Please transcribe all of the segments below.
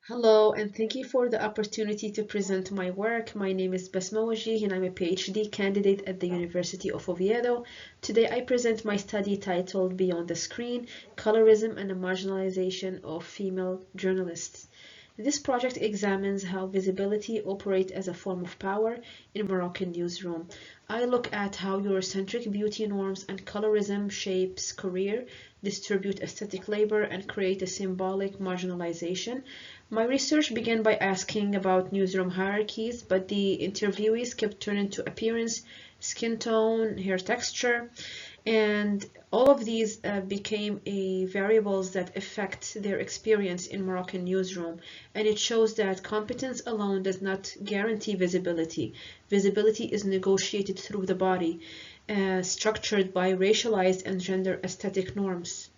Hello, and thank you for the opportunity to present my work. My name is Basma Wajih, and I'm a PhD candidate at the University of Oviedo. Today, I present my study titled Beyond the Screen, Colorism and the Marginalization of Female Journalists. This project examines how visibility operates as a form of power in Moroccan newsroom. I look at how Eurocentric beauty norms and colorism shapes career, distribute aesthetic labor, and create a symbolic marginalization. My research began by asking about newsroom hierarchies, but the interviewees kept turning to appearance, skin tone, hair texture, and all of these became variables that affect their experience in Moroccan newsroom. And it shows that competence alone does not guarantee visibility. Visibility is negotiated through the body, structured by racialized and gender aesthetic norms.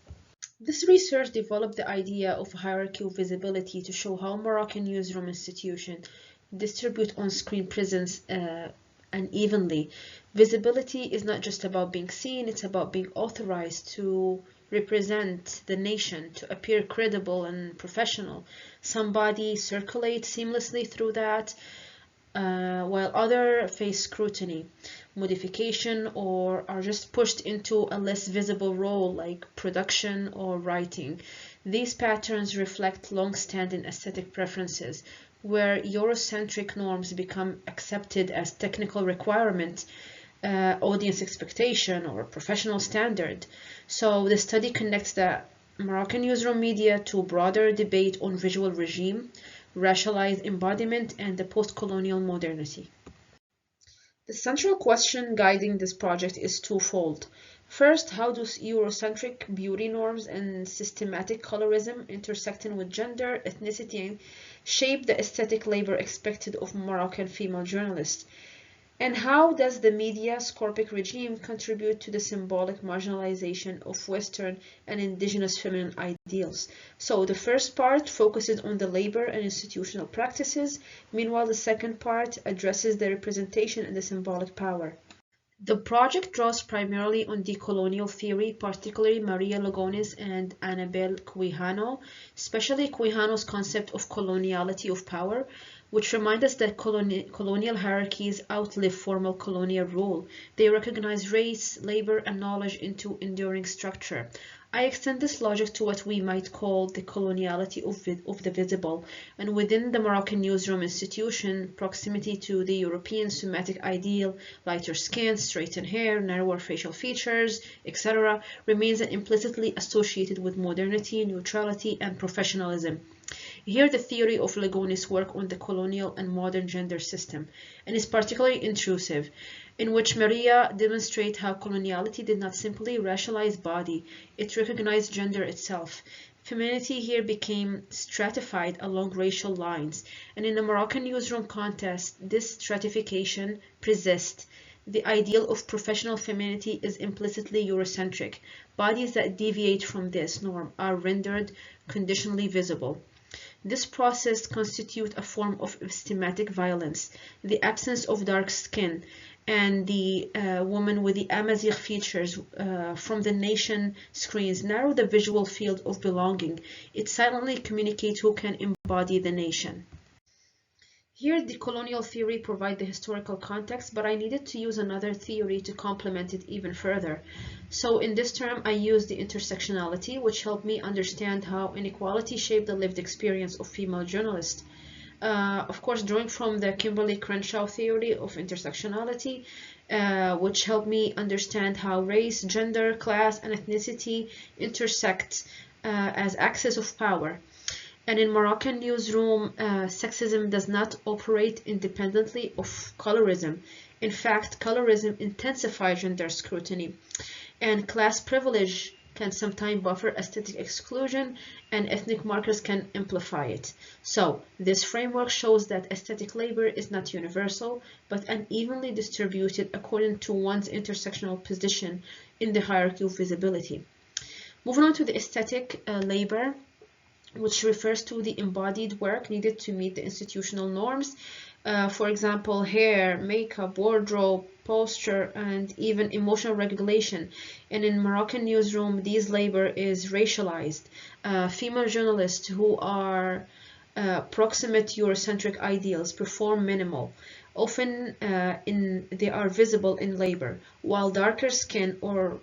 This research developed the idea of hierarchy of visibility to show how Moroccan newsroom institutions distribute on-screen presence unevenly. Visibility is not just about being seen, it's about being authorized to represent the nation, to appear credible and professional. Some bodies circulate seamlessly through that, while others face scrutiny, modification, or are just pushed into a less visible role like production or writing. These patterns reflect long-standing aesthetic preferences, where Eurocentric norms become accepted as technical requirement, audience expectation, or professional standard. So the study connects the Moroccan newsroom media to a broader debate on visual regime, racialized embodiment, and the post-colonial modernity. The central question guiding this project is twofold. First, how do Eurocentric beauty norms and systematic colorism intersecting with gender, ethnicity, shape the aesthetic labor expected of Moroccan female journalists? And how does the media scorpic regime contribute to the symbolic marginalization of Western and indigenous feminine ideals? So the first part focuses on the labor and institutional practices. Meanwhile, the second part addresses the representation and the symbolic power. The project draws primarily on decolonial theory, particularly Maria Lugones and Annabel Quijano, especially Quijano's concept of coloniality of power, which remind us that colonial hierarchies outlive formal colonial rule. They recognize race, labor, and knowledge into enduring structure. I extend this logic to what we might call the coloniality of the visible, and within the Moroccan newsroom institution, proximity to the European Semitic ideal, lighter skin, straightened hair, narrower facial features, etc., remains implicitly associated with modernity, neutrality, and professionalism. Here, the theory of Lugones' work on the colonial and modern gender system, and is particularly intrusive, in which Maria demonstrates how coloniality did not simply racialize body, it recognized gender itself. Femininity here became stratified along racial lines, and in the Moroccan newsroom context, this stratification persists. The ideal of professional femininity is implicitly Eurocentric. Bodies that deviate from this norm are rendered conditionally visible. This process constitutes a form of systematic violence. The absence of dark skin and the woman with the Amazigh features from the nation screens narrow the visual field of belonging. It silently communicates who can embody the nation. Here, the colonial theory provides the historical context, but I needed to use another theory to complement it even further. So in this term, I used the intersectionality, which helped me understand how inequality shaped the lived experience of female journalists. Of course, drawing from the Kimberly Crenshaw theory of intersectionality, which helped me understand how race, gender, class, and ethnicity intersect as axes of power. And in Moroccan newsroom, sexism does not operate independently of colorism. In fact, colorism intensifies gender scrutiny, and class privilege can sometimes buffer aesthetic exclusion, and ethnic markers can amplify it. So, this framework shows that aesthetic labor is not universal, but unevenly distributed according to one's intersectional position in the hierarchy of visibility. Moving on to the aesthetic labor, which refers to the embodied work needed to meet the institutional norms. For example, hair, makeup, wardrobe, posture, and even emotional regulation. And in Moroccan newsroom, these labor is racialized. Female journalists who are proximate Eurocentric ideals perform minimal. Often they are visible in labor, while darker skin or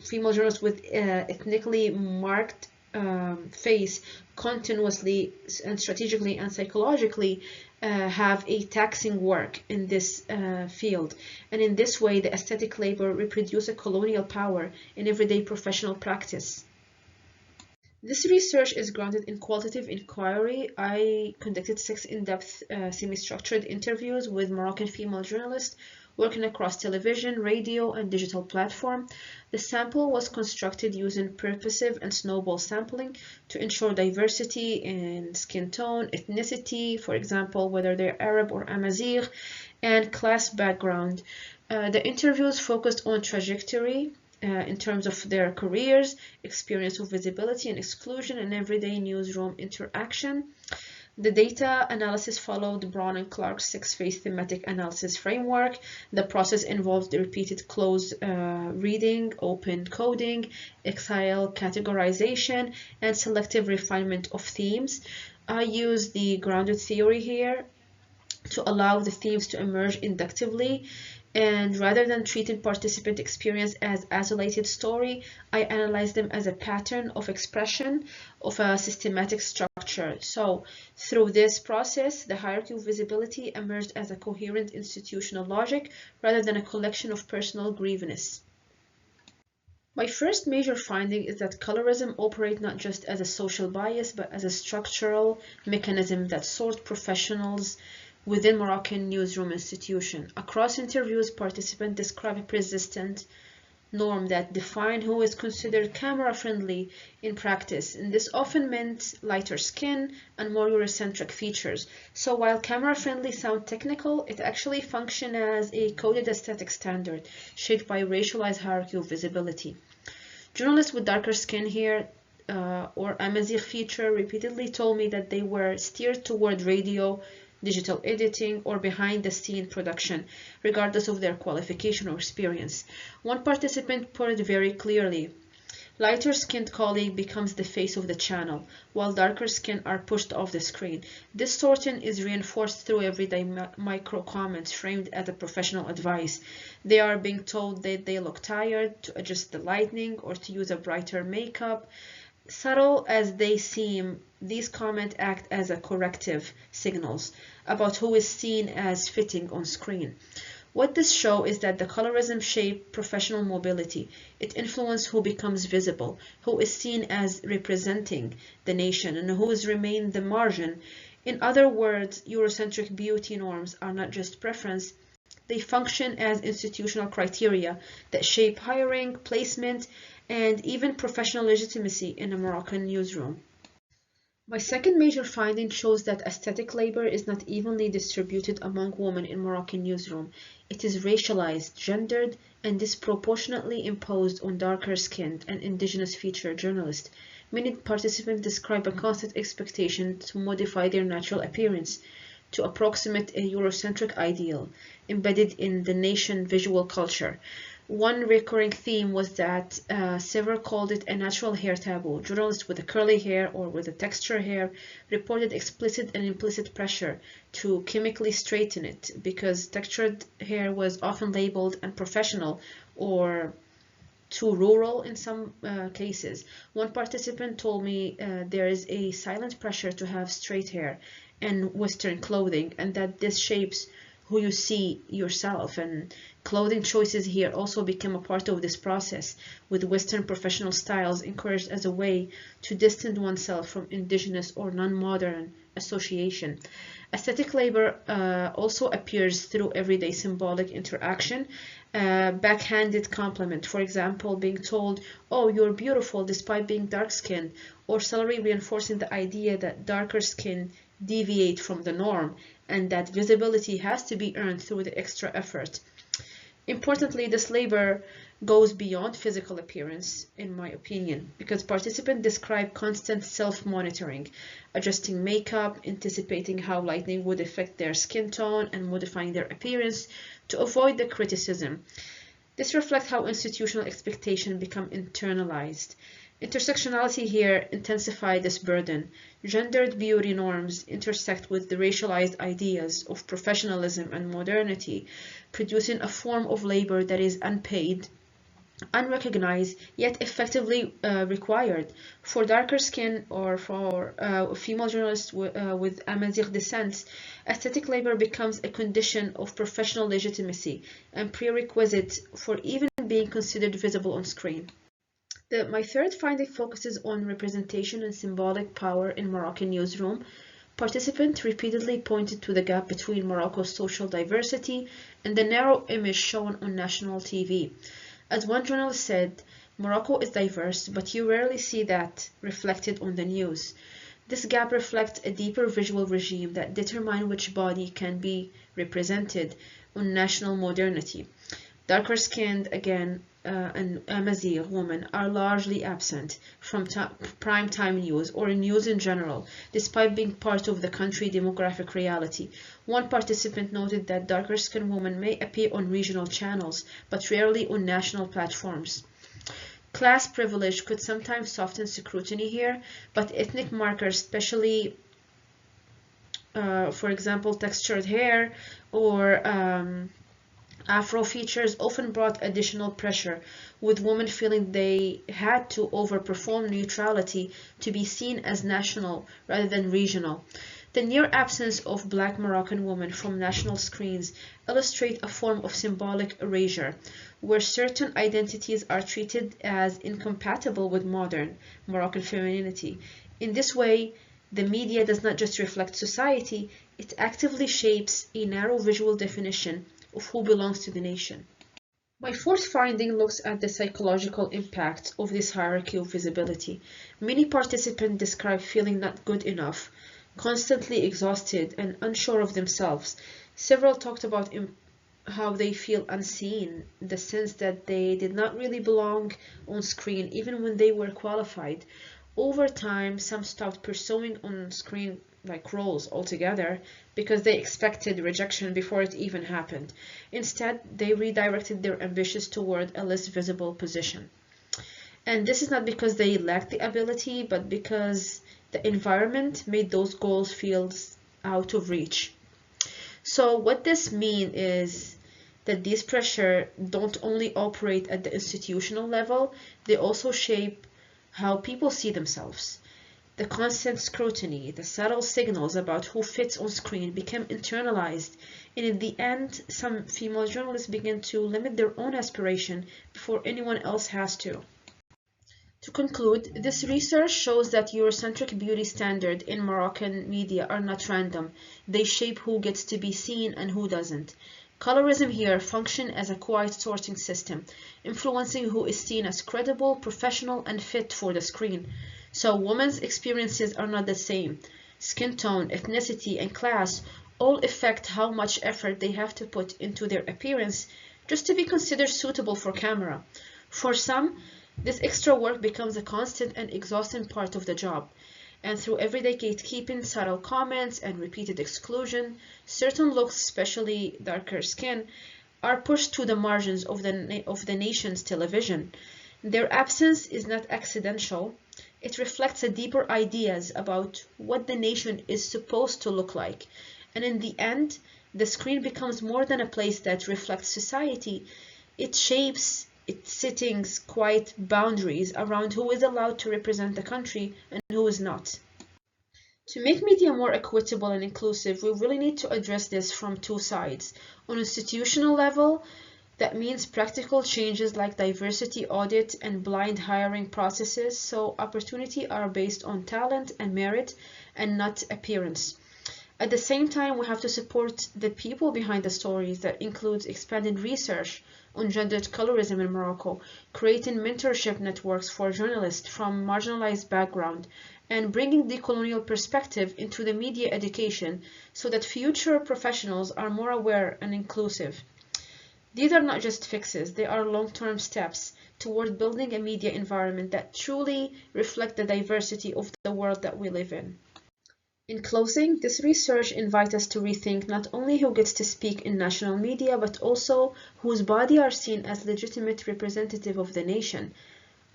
female journalists with ethnically marked face continuously and strategically and psychologically have a taxing work in this field. And in this way, the aesthetic labor reproduce a colonial power in everyday professional practice. This research is grounded in qualitative inquiry. I conducted 6 in-depth, semi-structured interviews with Moroccan female journalists working across television, radio, and digital platform. The sample was constructed using purposive and snowball sampling to ensure diversity in skin tone, ethnicity, for example, whether they're Arab or Amazigh, and class background. The interviews focused on trajectory, in terms of their careers, experience of visibility and exclusion, and everyday newsroom interaction. The data analysis followed Brown and Clark's 6-phase thematic analysis framework. The process involved repeated close reading, open coding, exile categorization, and selective refinement of themes. I used the grounded theory here to allow the themes to emerge inductively. And rather than treating participant experience as isolated story, I analyzed them as a pattern of expression of a systematic structure. So through this process, the hierarchy of visibility emerged as a coherent institutional logic rather than a collection of personal grievances. My first major finding is that colorism operates not just as a social bias, but as a structural mechanism that sorts professionals within Moroccan newsroom institution. Across interviews, participants describe a persistent norm that define who is considered camera-friendly in practice, and this often meant lighter skin and more Eurocentric features. So while camera-friendly sound technical, it actually functions as a coded aesthetic standard shaped by racialized hierarchy of visibility. Journalists with darker skin here or Amazigh feature repeatedly told me that they were steered toward radio, digital editing, or behind-the-scene production, regardless of their qualification or experience. One participant put it very clearly: lighter-skinned colleague becomes the face of the channel, while darker skin are pushed off the screen. This sorting is reinforced through everyday micro comments framed as a professional advice. They are being told that they look tired, to adjust the lighting, or to use a brighter makeup. Subtle as they seem, these comments act as a corrective signals about who is seen as fitting on screen. What this shows is that the colorism shapes professional mobility. It influences who becomes visible, who is seen as representing the nation, and who is remain the margin. In other words, Eurocentric beauty norms are not just preference, they function as institutional criteria that shape hiring, placement, and even professional legitimacy in a Moroccan newsroom. My second major finding shows that aesthetic labor is not evenly distributed among women in Moroccan newsroom. It is racialized, gendered, and disproportionately imposed on darker-skinned and indigenous featured journalists. Many participants describe a constant expectation to modify their natural appearance to approximate a Eurocentric ideal embedded in the nation visual culture. One recurring theme was that several called it a natural hair taboo. Journalists with a curly hair or with a texture hair reported explicit and implicit pressure to chemically straighten it because textured hair was often labeled unprofessional or too rural in some cases. One participant told me there is a silent pressure to have straight hair and Western clothing, and that this shapes who you see yourself, and clothing choices here also become a part of this process, with Western professional styles encouraged as a way to distance oneself from indigenous or non-modern association. Aesthetic labor also appears through everyday symbolic interaction. Backhanded compliment, for example, being told, "Oh, you're beautiful despite being dark-skinned," or subtly reinforcing the idea that darker skin deviate from the norm and that visibility has to be earned through the extra effort. Importantly, this labor goes beyond physical appearance, in my opinion, because participants describe constant self-monitoring, adjusting makeup, anticipating how lighting would affect their skin tone, and modifying their appearance to avoid the criticism. This reflects how institutional expectations become internalized. Intersectionality here intensifies this burden. Gendered beauty norms intersect with the racialized ideas of professionalism and modernity, producing a form of labor that is unpaid, unrecognized, yet effectively required. For darker skin or for female journalists with Amazigh descent, aesthetic labor becomes a condition of professional legitimacy and prerequisite for even being considered visible on screen. My third finding focuses on representation and symbolic power in Moroccan newsroom. Participants repeatedly pointed to the gap between Morocco's social diversity and the narrow image shown on national TV. As one journalist said, Morocco is diverse, but you rarely see that reflected on the news. This gap reflects a deeper visual regime that determines which body can be represented on national modernity. Darker-skinned, again, and Amazigh women are largely absent from prime-time news or news in general, despite being part of the country demographic reality. One participant noted that darker-skinned women may appear on regional channels, but rarely on national platforms. Class privilege could sometimes soften scrutiny here, but ethnic markers, especially, for example, textured hair or Afro features often brought additional pressure, with women feeling they had to overperform neutrality to be seen as national rather than regional. The near absence of Black Moroccan women from national screens illustrate a form of symbolic erasure, where certain identities are treated as incompatible with modern Moroccan femininity. In this way, the media does not just reflect society, it actively shapes a narrow visual definition of who belongs to the nation. My fourth finding looks at the psychological impact of this hierarchy of visibility. Many participants describe feeling not good enough, constantly exhausted, and unsure of themselves. Several talked about how they feel unseen, the sense that they did not really belong on screen even when they were qualified. Over time, some stopped pursuing on-screen roles altogether because they expected rejection before it even happened. Instead, they redirected their ambitions toward a less visible position. And this is not because they lacked the ability, but because the environment made those goals feel out of reach. So what this means is that these pressures don't only operate at the institutional level, they also shape how people see themselves. The constant scrutiny, the subtle signals about who fits on screen become internalized, and in the end, some female journalists begin to limit their own aspiration before anyone else has to. To conclude, this research shows that Eurocentric beauty standards in Moroccan media are not random. They shape who gets to be seen and who doesn't. Colorism here functions as a quiet sorting system, influencing who is seen as credible, professional, and fit for the screen. So women's experiences are not the same. Skin tone, ethnicity, and class all affect how much effort they have to put into their appearance just to be considered suitable for camera. For some, this extra work becomes a constant and exhausting part of the job. And through everyday gatekeeping, subtle comments, and repeated exclusion, certain looks, especially darker skin, are pushed to the margins of the nation's television. Their absence is not accidental. It reflects a deeper ideas about what the nation is supposed to look like. And in the end, the screen becomes more than a place that reflects society. It shapes its sittings quiet boundaries around who is allowed to represent the country and who is not. To make media more equitable and inclusive, we really need to address this from two sides. On institutional level, that means practical changes like diversity audit and blind hiring processes, so opportunity are based on talent and merit and not appearance. At the same time, we have to support the people behind the stories. That includes expanded research on gendered colorism in Morocco, creating mentorship networks for journalists from marginalized backgrounds, and bringing decolonial perspective into the media education so that future professionals are more aware and inclusive. These are not just fixes, they are long-term steps toward building a media environment that truly reflects the diversity of the world that we live in. In closing, this research invites us to rethink not only who gets to speak in national media, but also whose body are seen as legitimate representative of the nation.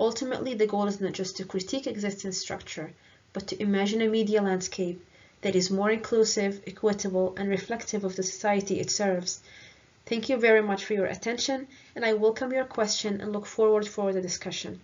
Ultimately, the goal is not just to critique existing structure, but to imagine a media landscape that is more inclusive, equitable, and reflective of the society it serves. Thank you very much for your attention, and I welcome your question and look forward for the discussion.